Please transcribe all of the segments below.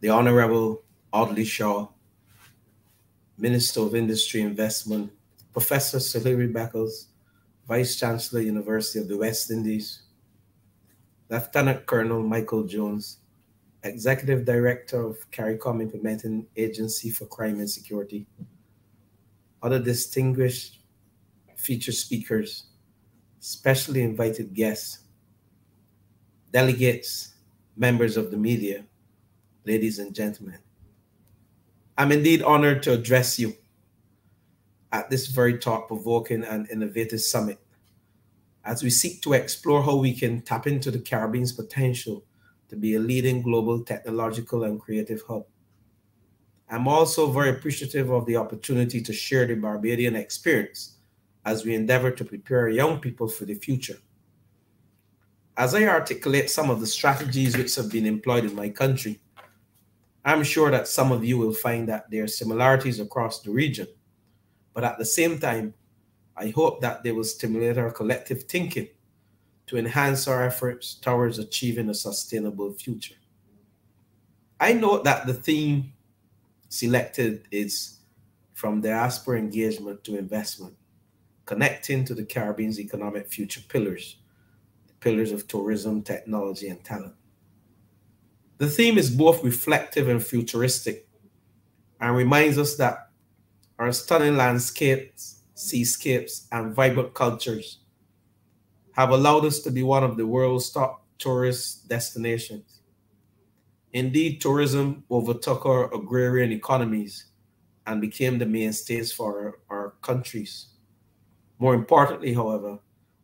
the Honorable Audley Shaw, Minister of Industry Investment, Professor Hilary Beckles, Vice Chancellor, University of the West Indies, Lieutenant Colonel Michael Jones, Executive Director of CARICOM Implementing Agency for Crime and Security, other distinguished featured speakers, specially invited guests, delegates, members of the media, ladies and gentlemen. I'm indeed honored to address you at this very thought-provoking and innovative summit as we seek to explore how we can tap into the Caribbean's potential to be a leading global technological and creative hub. I'm also very appreciative of the opportunity to share the Barbadian experience as we endeavor to prepare young people for the future. As I articulate some of the strategies which have been employed in my country, I'm sure that some of you will find that there are similarities across the region, but at the same time, I hope that they will stimulate our collective thinking to enhance our efforts towards achieving a sustainable future. I note that the theme selected is from diaspora engagement to investment, connecting to the Caribbean's economic future pillars, the pillars of tourism, technology, and talent. The theme is both reflective and futuristic and reminds us that our stunning landscapes, seascapes, and vibrant cultures have allowed us to be one of the world's top tourist destinations. Indeed, tourism overtook our agrarian economies and became the mainstays for our countries. More importantly, however,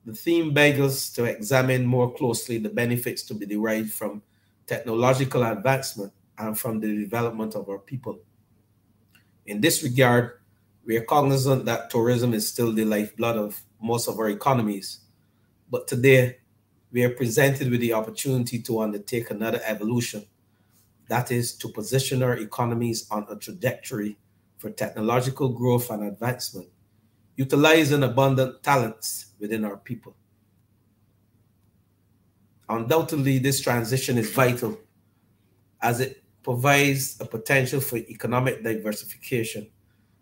the theme begs us to examine more closely the benefits to be derived from technological advancement and from the development of our people. In this regard, we are cognizant that tourism is still the lifeblood of most of our economies, but today we are presented with the opportunity to undertake another evolution, that is, to position our economies on a trajectory for technological growth and advancement, utilizing abundant talents within our people. Undoubtedly, this transition is vital as it provides a potential for economic diversification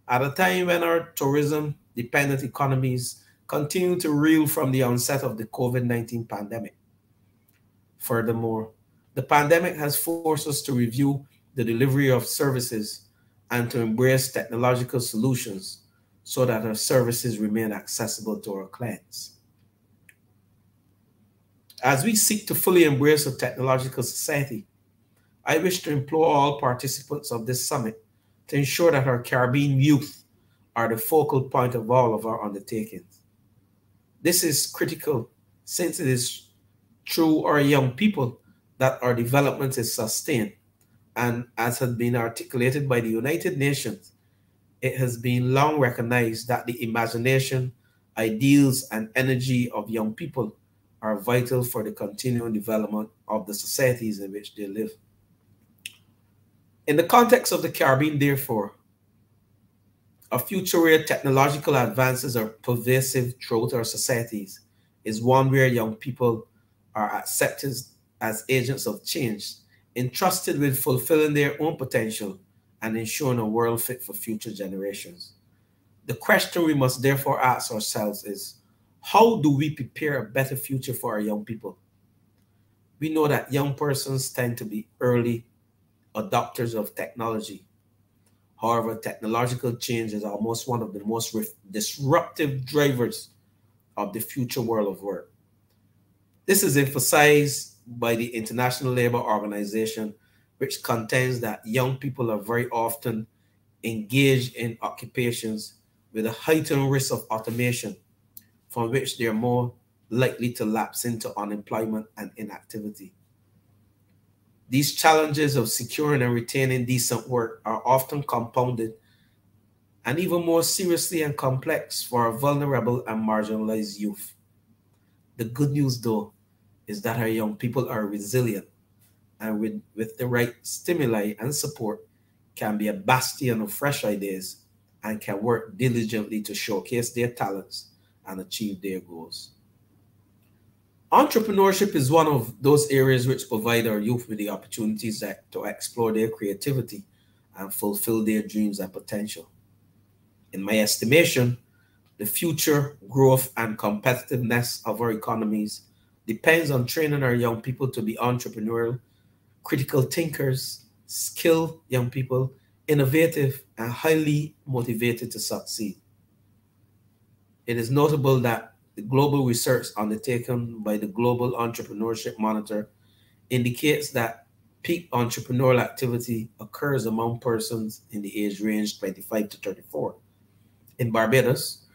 at a time when our tourism-dependent economies continue to reel from the onset of the COVID-19 pandemic. Furthermore, the pandemic has forced us to review the delivery of services and to embrace technological solutions so that our services remain accessible to our clients. As we seek to fully embrace a technological society, I wish to implore all participants of this summit to ensure that our Caribbean youth are the focal point of all of our undertakings. This is critical since it is through our young people that our development is sustained. And as has been articulated by the United Nations, it has been long recognized that the imagination, ideals, and energy of young people are vital for the continuing development of the societies in which they live. In the context of the Caribbean, therefore, a future where technological advances are pervasive throughout our societies is one where young people are accepted as agents of change, entrusted with fulfilling their own potential and ensuring a world fit for future generations. The question we must therefore ask ourselves is, how do we prepare a better future for our young people? We know that young persons tend to be early adopters of technology. However, technological change is almost one of the most disruptive drivers of the future world of work. This is emphasized by the International Labour Organization, which contends that young people are very often engaged in occupations with a heightened risk of automation, from which they are more likely to lapse into unemployment and inactivity. These challenges of securing and retaining decent work are often compounded and even more seriously and complex for our vulnerable and marginalized youth. The good news, though, is that our young people are resilient and with the right stimuli and support can be a bastion of fresh ideas and can work diligently to showcase their talents and achieve their goals. Entrepreneurship is one of those areas which provide our youth with the opportunities to explore their creativity and fulfill their dreams and potential. In my estimation, the future growth and competitiveness of our economies depends on training our young people to be entrepreneurial, critical thinkers, skilled young people, innovative, and highly motivated to succeed. It is notable that the global research undertaken by the Global Entrepreneurship Monitor indicates that peak entrepreneurial activity occurs among persons in the age range 25 to 34. In Barbados,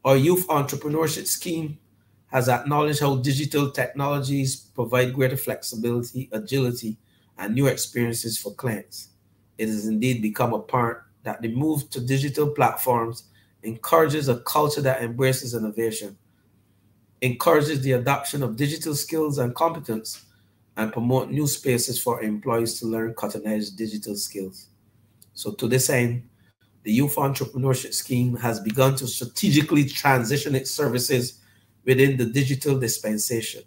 our youth entrepreneurship scheme has acknowledged how digital technologies provide greater flexibility, agility, and new experiences for clients. It has indeed become apparent that the move to digital platforms encourages a culture that embraces innovation, encourages the adoption of digital skills and competence, and promote new spaces for employees to learn cutting-edge digital skills. So to this end, the Youth Entrepreneurship Scheme has begun to strategically transition its services within the digital dispensation.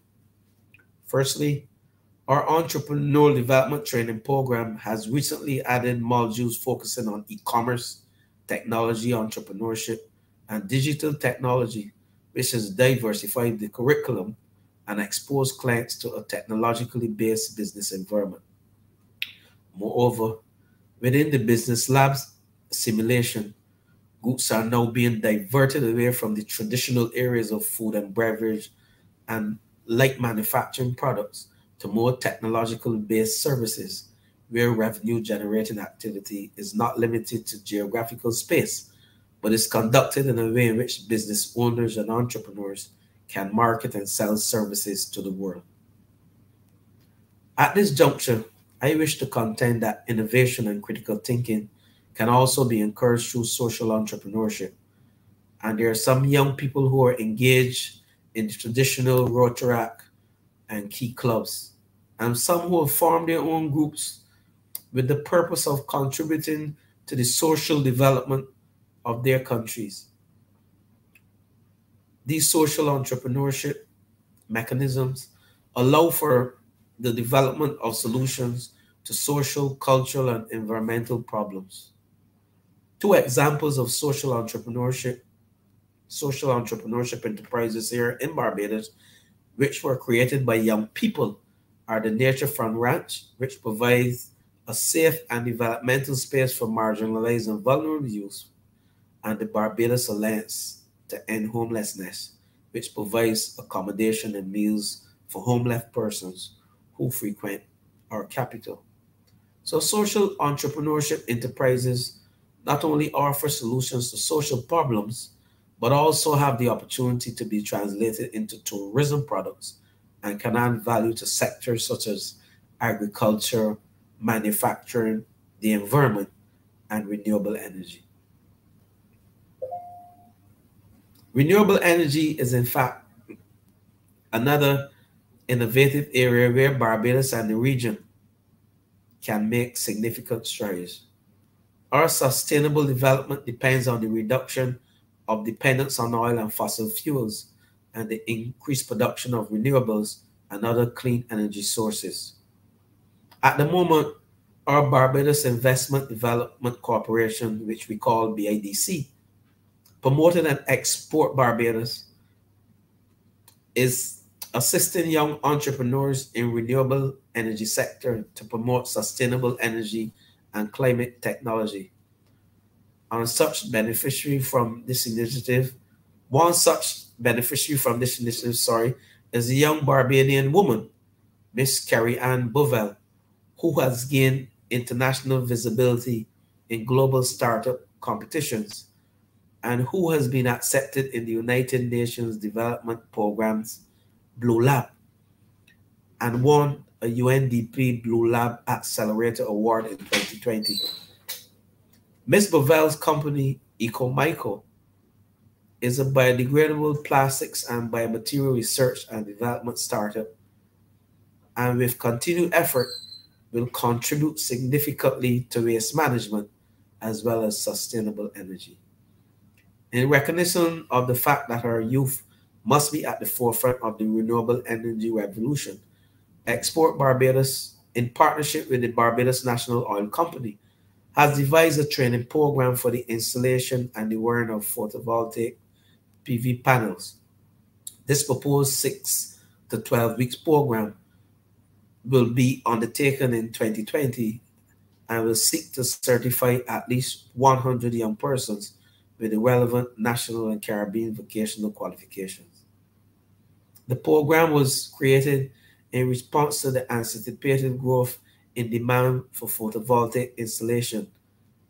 Firstly, our Entrepreneurial Development Training Program has recently added modules focusing on e-commerce, technology entrepreneurship, and digital technology, which has diversified the curriculum and exposed clients to a technologically based business environment. Moreover, within the business labs simulation, groups are now being diverted away from the traditional areas of food and beverage and light manufacturing products to more technologically based services where revenue generating activity is not limited to geographical space, but is conducted in a way in which business owners and entrepreneurs can market and sell services to the world. At this juncture, I wish to contend that innovation and critical thinking can also be encouraged through social entrepreneurship. And there are some young people who are engaged in the traditional Rotaract and key clubs, and some who have formed their own groups with the purpose of contributing to the social development of their countries. These social entrepreneurship mechanisms allow for the development of solutions to social, cultural, and environmental problems. Two examples of social entrepreneurship enterprises here in Barbados, which were created by young people, are the Nature Front Ranch, which provides a safe and developmental space for marginalized and vulnerable youth, and the Barbados Alliance to End Homelessness, which provides accommodation and meals for homeless persons who frequent our capital. So social entrepreneurship enterprises not only offer solutions to social problems, but also have the opportunity to be translated into tourism products and can add value to sectors such as agriculture, manufacturing, the environment, and renewable energy. Renewable energy is, in fact, another innovative area where Barbados and the region can make significant strides. Our sustainable development depends on the reduction of dependence on oil and fossil fuels and the increased production of renewables and other clean energy sources. At the moment, our Barbados Investment Development Corporation, which we call BIDC, Promoted and Export Barbados, is assisting young entrepreneurs in renewable energy sector to promote sustainable energy and climate technology. And such beneficiary from this initiative, one such beneficiary from this initiative, is a young Barbadian woman, Miss Carrie Ann Bovell, who has gained international visibility in global startup competitions and who has been accepted in the United Nations Development Program's Blue Lab and won a UNDP Blue Lab Accelerator Award in 2020. Ms. Bovell's company, EcoMyco, is a biodegradable plastics and biomaterial research and development startup, and with continued effort will contribute significantly to waste management as well as sustainable energy. In recognition of the fact that our youth must be at the forefront of the renewable energy revolution. Export Barbados, in partnership with the Barbados National Oil Company, has devised a training program for the installation and the wearing of photovoltaic PV panels. This proposed 6 to 12 weeks program will be undertaken in 2020 and will seek to certify at least 100 young persons with the relevant national and Caribbean vocational qualifications. The program was created in response to the anticipated growth in demand for photovoltaic installation,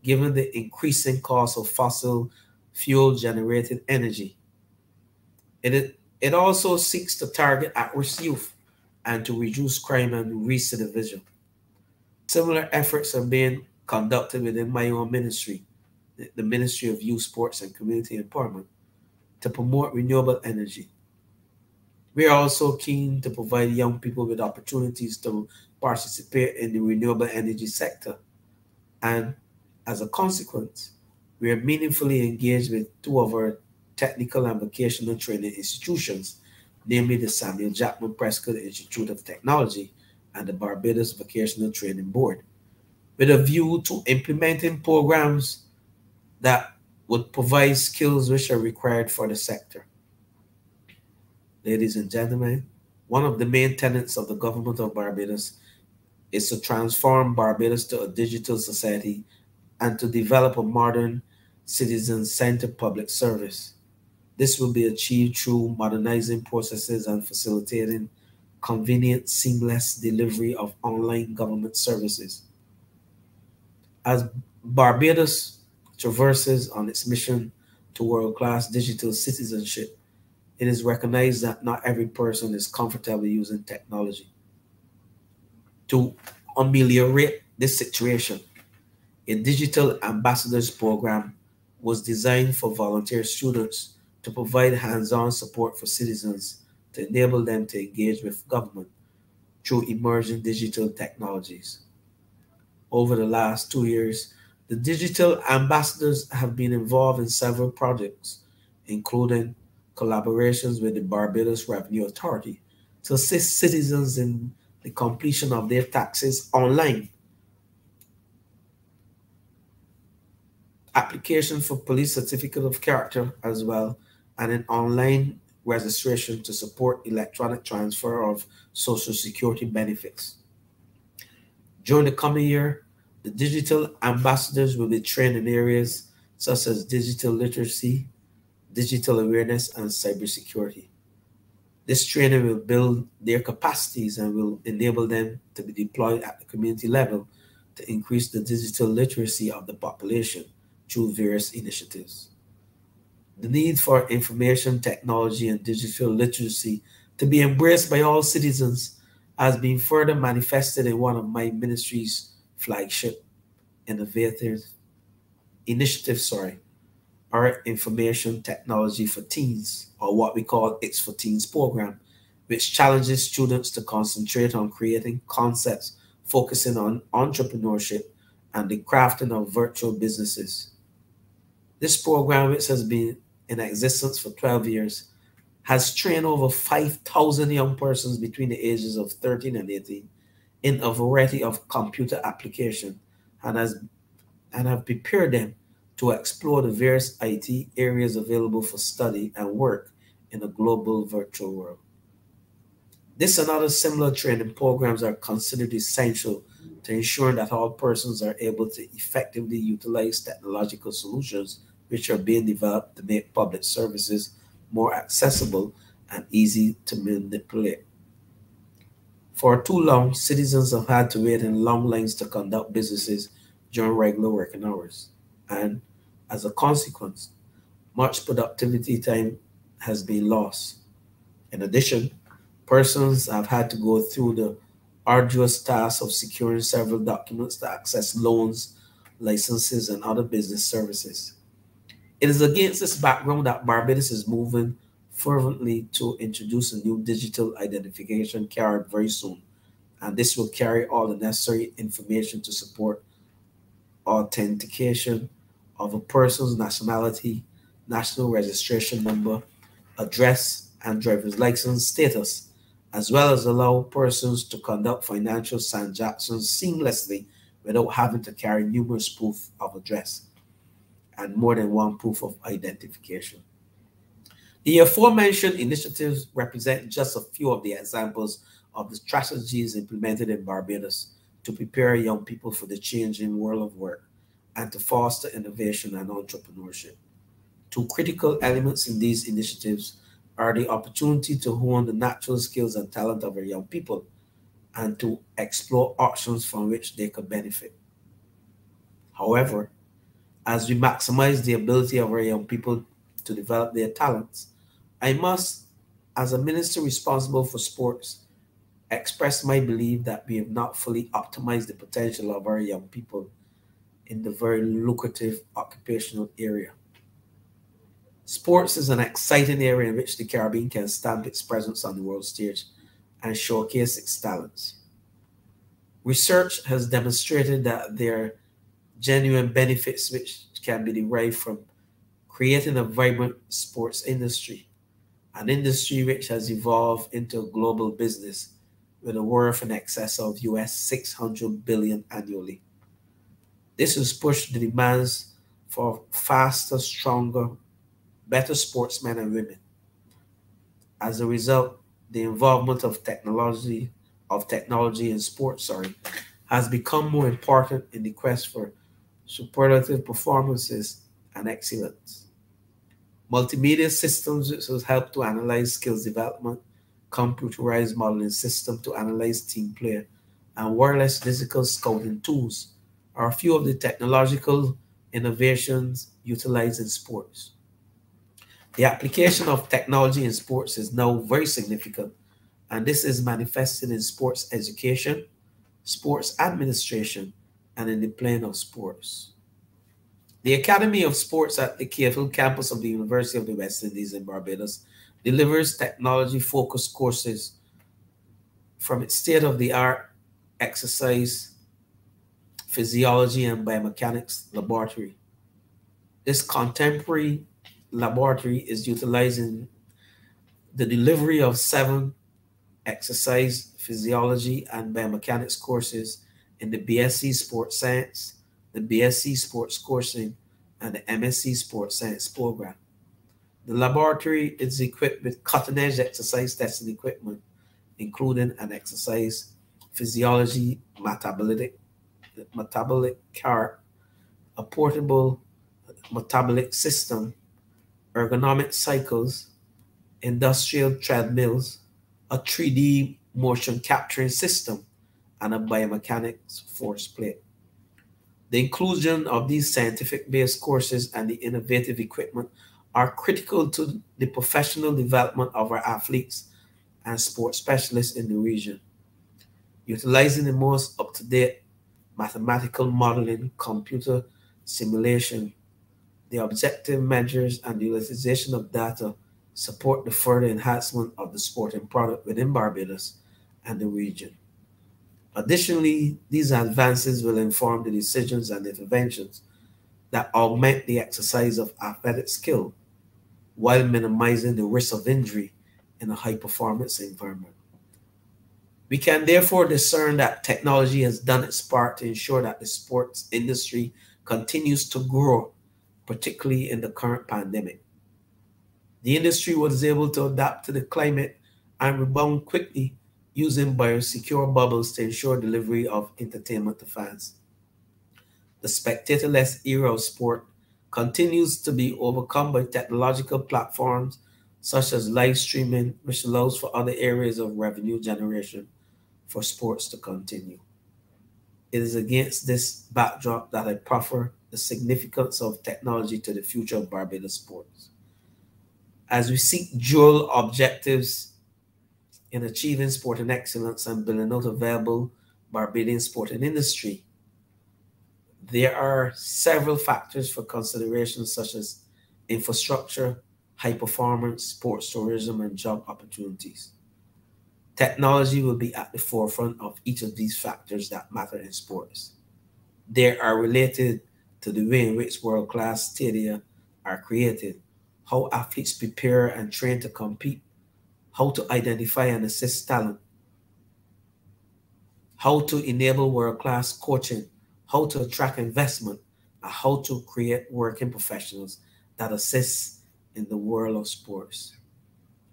given the increasing cost of fossil fuel generated energy. It also seeks to target at-risk youth and to reduce crime and recidivism. Similar efforts are being conducted within my own ministry, the Ministry of Youth, Sports and Community Empowerment, to promote renewable energy. We are also keen to provide young people with opportunities to participate in the renewable energy sector. And as a consequence, we are meaningfully engaged with two of our technical and vocational training institutions, namely the Samuel Jackman Prescott Institute of Technology and the Barbados Vocational Training Board, with a view to implementing programs that would provide skills which are required for the sector. Ladies and gentlemen, one of the main tenets of the government of Barbados is to transform Barbados to a digital society and to develop a modern citizen-centered public service. This will be achieved through modernizing processes and facilitating convenient, seamless delivery of online government services. As Barbados traverses on its mission to world-class digital citizenship, it is recognized that not every person is comfortable using technology. To ameliorate this situation, a digital ambassadors program was designed for volunteer students to provide hands-on support for citizens to enable them to engage with government through emerging digital technologies. Over the last 2 years, the digital ambassadors have been involved in several projects, including collaborations with the Barbados Revenue Authority to assist citizens in the completion of their taxes online, application for police certificate of character as well, and an online registration to support electronic transfer of Social Security benefits. During the coming year, the digital ambassadors will be trained in areas such as digital literacy, digital awareness, and cybersecurity. This training will build their capacities and will enable them to be deployed at the community level to increase the digital literacy of the population through various initiatives. The need for information technology and digital literacy to be embraced by all citizens has been further manifested in one of my ministry's flagship innovative initiatives, our Information Technology for Teens, or what we call It's for Teens program, which challenges students to concentrate on creating concepts focusing on entrepreneurship and the crafting of virtual businesses. This program, which has been in existence for 12 years, has trained over 5,000 young persons between the ages of 13 and 18 in a variety of computer applications and have prepared them to explore the various IT areas available for study and work in a global virtual world. This and other similar training programs are considered essential to ensuring that all persons are able to effectively utilize technological solutions which are being developed to make public services more accessible and easy to manipulate. For too long, citizens have had to wait in long lines to conduct businesses during regular working hours, and as a consequence, much productivity time has been lost. In addition, persons have had to go through the arduous task of securing several documents to access loans, licenses, and other business services. It is against this background that Barbados is moving fervently to introduce a new digital identification card very soon, and this will carry all the necessary information to support authentication of a person's nationality, national registration number, address, and driver's license status, as well as allow persons to conduct financial transactions seamlessly without having to carry numerous proof of address and more than one proof of identification. The aforementioned initiatives represent just a few of the examples of the strategies implemented in Barbados to prepare young people for the changing world of work and to foster innovation and entrepreneurship. Two critical elements in these initiatives are the opportunity to hone the natural skills and talent of our young people and to explore options from which they could benefit. However, as we maximize the ability of our young people to develop their talents, I must, as a minister responsible for sports, express my belief that we have not fully optimized the potential of our young people in the very lucrative occupational area. Sports is an exciting area in which the Caribbean can stamp its presence on the world stage and showcase its talents. Research has demonstrated that there are genuine benefits which can be derived from creating a vibrant sports industry, an industry which has evolved into a global business with a worth in excess of US 600 billion annually. This has pushed the demands for faster, stronger, better sportsmen and women. As a result, the involvement of technology in sports, has become more important in the quest for superlative performances and excellence. Multimedia systems which will help to analyze skills development, computerized modeling system to analyze team play, and wireless physical scouting tools are a few of the technological innovations utilized in sports. The application of technology in sports is now very significant, and this is manifested in sports education, sports administration, and in the playing of sports. The Academy of Sports at the Cave campus of the University of the West Indies in Barbados delivers technology-focused courses from its state-of-the-art exercise, physiology, and biomechanics laboratory. This contemporary laboratory is utilized in the delivery of 7 exercise, physiology, and biomechanics courses in the BSc Sports Science, the BSc Sports Coursing, and the MSc Sports Science program. The laboratory is equipped with cutting-edge exercise testing equipment, including an exercise physiology metabolic cart, a portable metabolic system, ergonomic cycles, industrial treadmills, a 3D motion capturing system, and a biomechanics force plate. The inclusion of these scientific-based courses and the innovative equipment are critical to the professional development of our athletes and sports specialists in the region. Utilizing the most up-to-date mathematical modeling, computer simulation, the objective measures, and the utilization of data support the further enhancement of the sporting product within Barbados and the region. Additionally, these advances will inform the decisions and interventions that augment the exercise of athletic skill while minimizing the risk of injury in a high-performance environment. We can therefore discern that technology has done its part to ensure that the sports industry continues to grow, particularly in the current pandemic. The industry was able to adapt to the climate and rebound quickly using biosecure bubbles to ensure delivery of entertainment to fans. The spectatorless era of sport continues to be overcome by technological platforms such as live streaming, which allows for other areas of revenue generation for sports to continue. It is against this backdrop that I proffer the significance of technology to the future of Barbados sports. As we seek dual objectives in achieving sporting excellence and building out a viable Barbadian sporting industry, there are several factors for consideration such as infrastructure, high performance, sports tourism, and job opportunities. Technology will be at the forefront of each of these factors that matter in sports. They are related to the way in which world-class stadia are created, how athletes prepare and train to compete, how to identify and assist talent, how to enable world-class coaching, how to attract investment, and how to create working professionals that assist in the world of sports.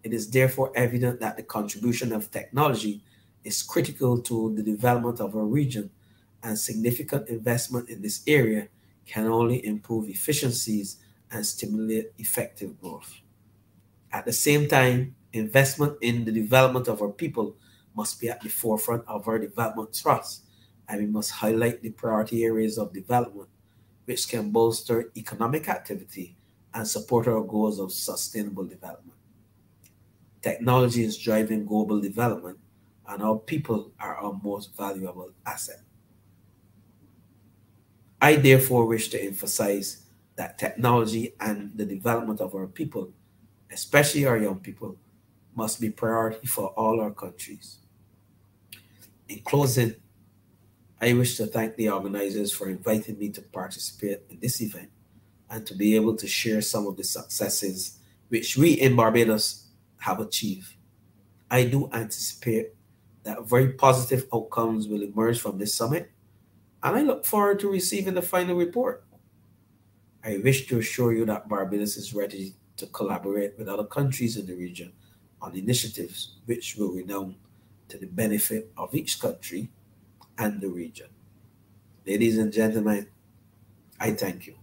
It is therefore evident that the contribution of technology is critical to the development of our region, and significant investment in this area can only improve efficiencies and stimulate effective growth. At the same time, investment in the development of our people must be at the forefront of our development thrust, and we must highlight the priority areas of development which can bolster economic activity and support our goals of sustainable development. Technology is driving global development, and our people are our most valuable asset. I therefore wish to emphasize that technology and the development of our people, especially our young people, must be priority for all our countries. In closing, I wish to thank the organizers for inviting me to participate in this event and to be able to share some of the successes which we in Barbados have achieved. I do anticipate that very positive outcomes will emerge from this summit, and I look forward to receiving the final report. I wish to assure you that Barbados is ready to collaborate with other countries in the region on initiatives which will redound to the benefit of each country and the region. Ladies and gentlemen, I thank you.